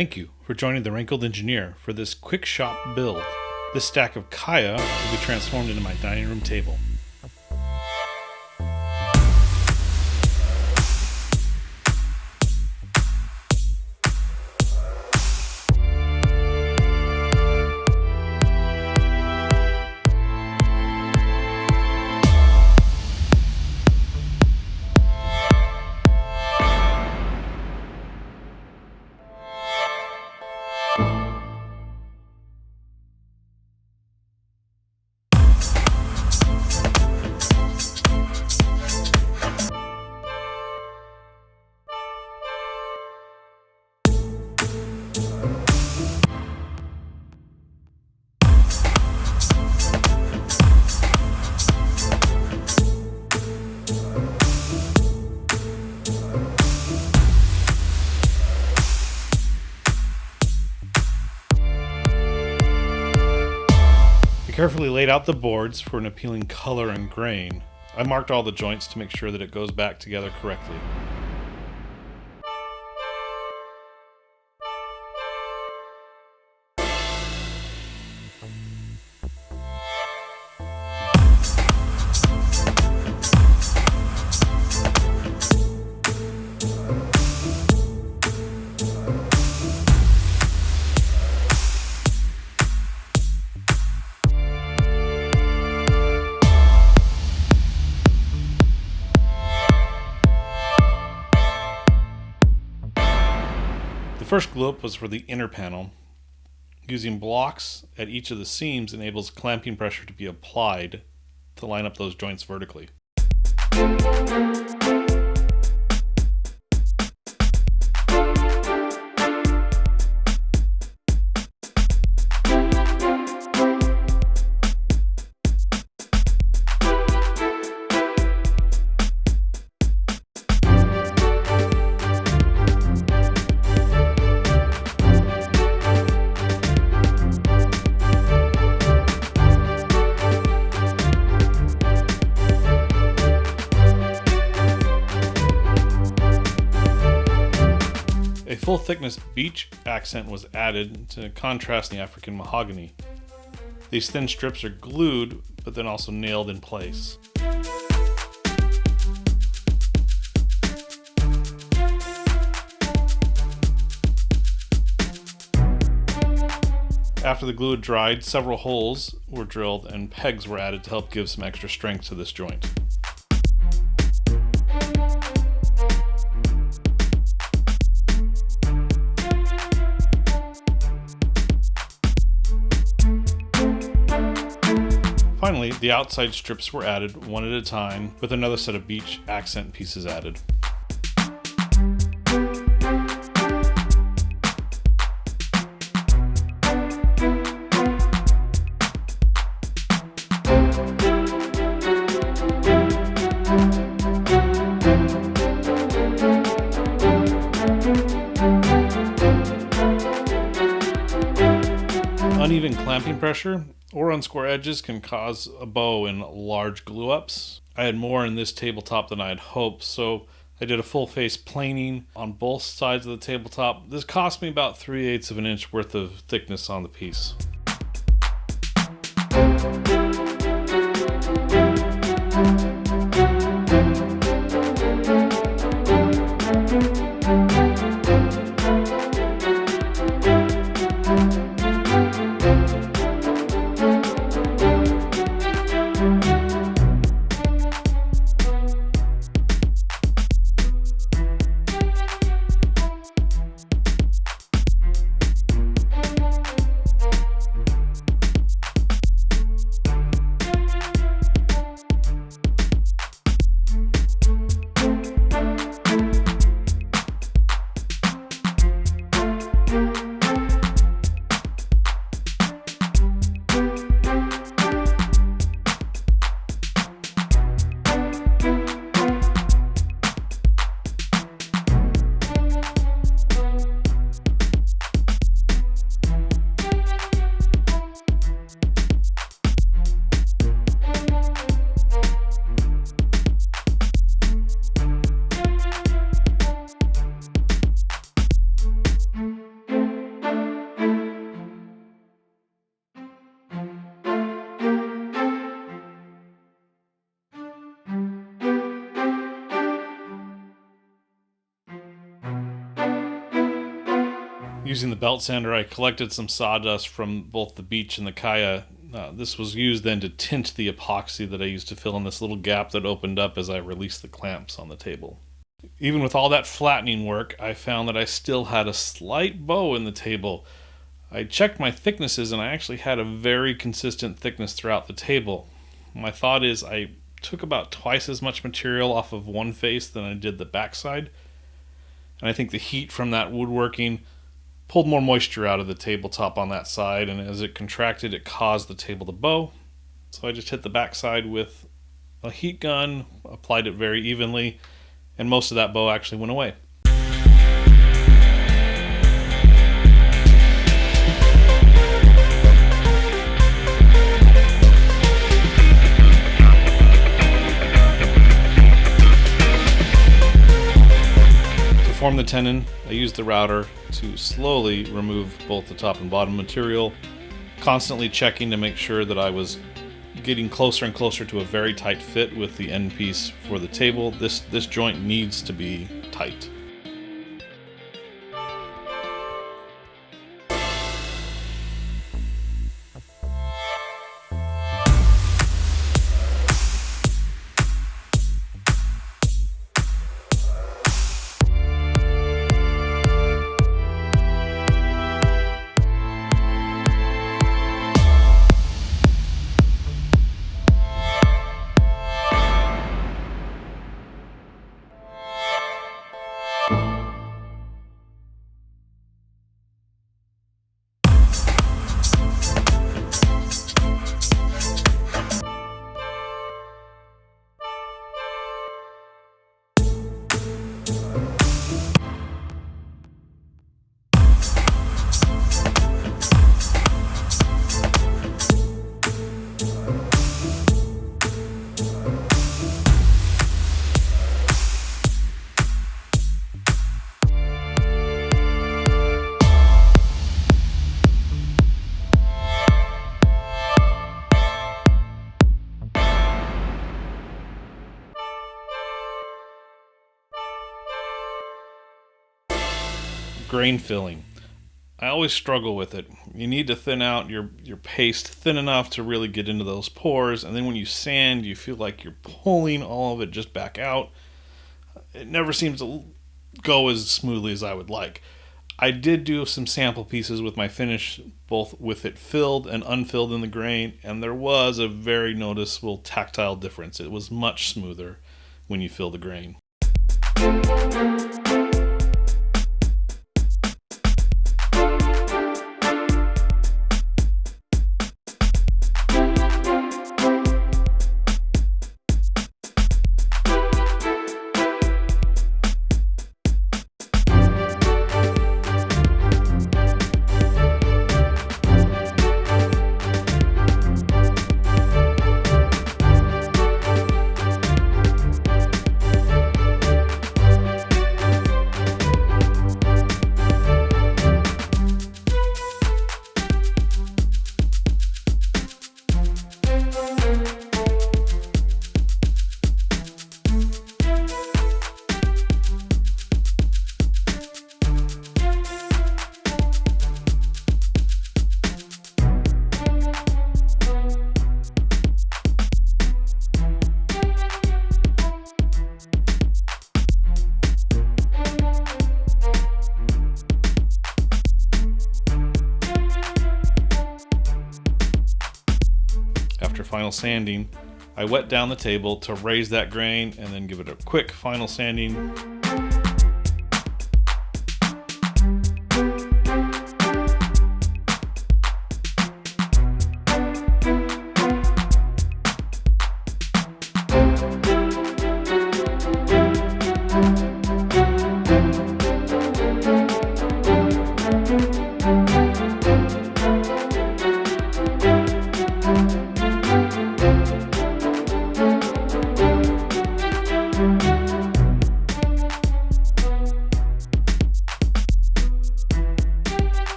Thank you for joining the Rankled Engineer for this QuickShop build. This stack of Khaya will be transformed into my dining room table. I carefully laid out the boards for an appealing color and grain. I marked all the joints to make sure that it goes back together correctly. The first glue up was for the inner panel. Using blocks at each of the seams enables clamping pressure to be applied to line up those joints vertically. A full thickness Beech accent was added to contrast the African Mahogany. These thin strips are glued, but then also nailed in place. After the glue had dried, several holes were drilled and pegs were added to help give some extra strength to this joint. Finally, the outside strips were added one at a time, with another set of Beech accent pieces added. Uneven clamping pressure or on square edges can cause a bow in large glue ups. I had more in this tabletop than I had hoped, so I did a full face planing on both sides of the tabletop. This cost me about 3/8 of an inch worth of thickness on the piece. Using the belt sander, I collected some sawdust from both the Beech and the Khaya. This was used then to tint the epoxy that I used to fill in this little gap that opened up as I released the clamps on the table. Even with all that flattening work, I found that I still had a slight bow in the table. I checked my thicknesses and I actually had a very consistent thickness throughout the table. My thought is I took about twice as much material off of one face than I did the backside. And I think the heat from that woodworking pulled more moisture out of the tabletop on that side, and as it contracted, it caused the table to bow. So I just hit the backside with a heat gun, applied it very evenly, and most of that bow actually went away. To form the tenon, I used the router to slowly remove both the top and bottom material, constantly checking to make sure that I was getting closer and closer to a very tight fit with the end piece for the table. This joint needs to be tight. Grain filling. I always struggle with it. You need to thin out your paste thin enough to really get into those pores, and then when you sand, you feel like you're pulling all of it just back out. It never seems to go as smoothly as I would like. I did do some sample pieces with my finish, both with it filled and unfilled in the grain, and there was a very noticeable tactile difference. It was much smoother when you fill the grain. After final sanding, I wet down the table to raise that grain and then give it a quick final sanding.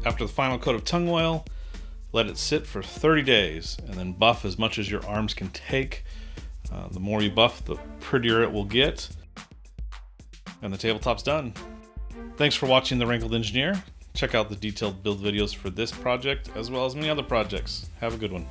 After the final coat of tung oil, let it sit for 30 days and then buff as much as your arms can take. The more you buff, the prettier it will get. And the tabletop's done. Thanks for watching The Rankled Engineer. Check out the detailed build videos for this project as well as many other projects. Have a good one.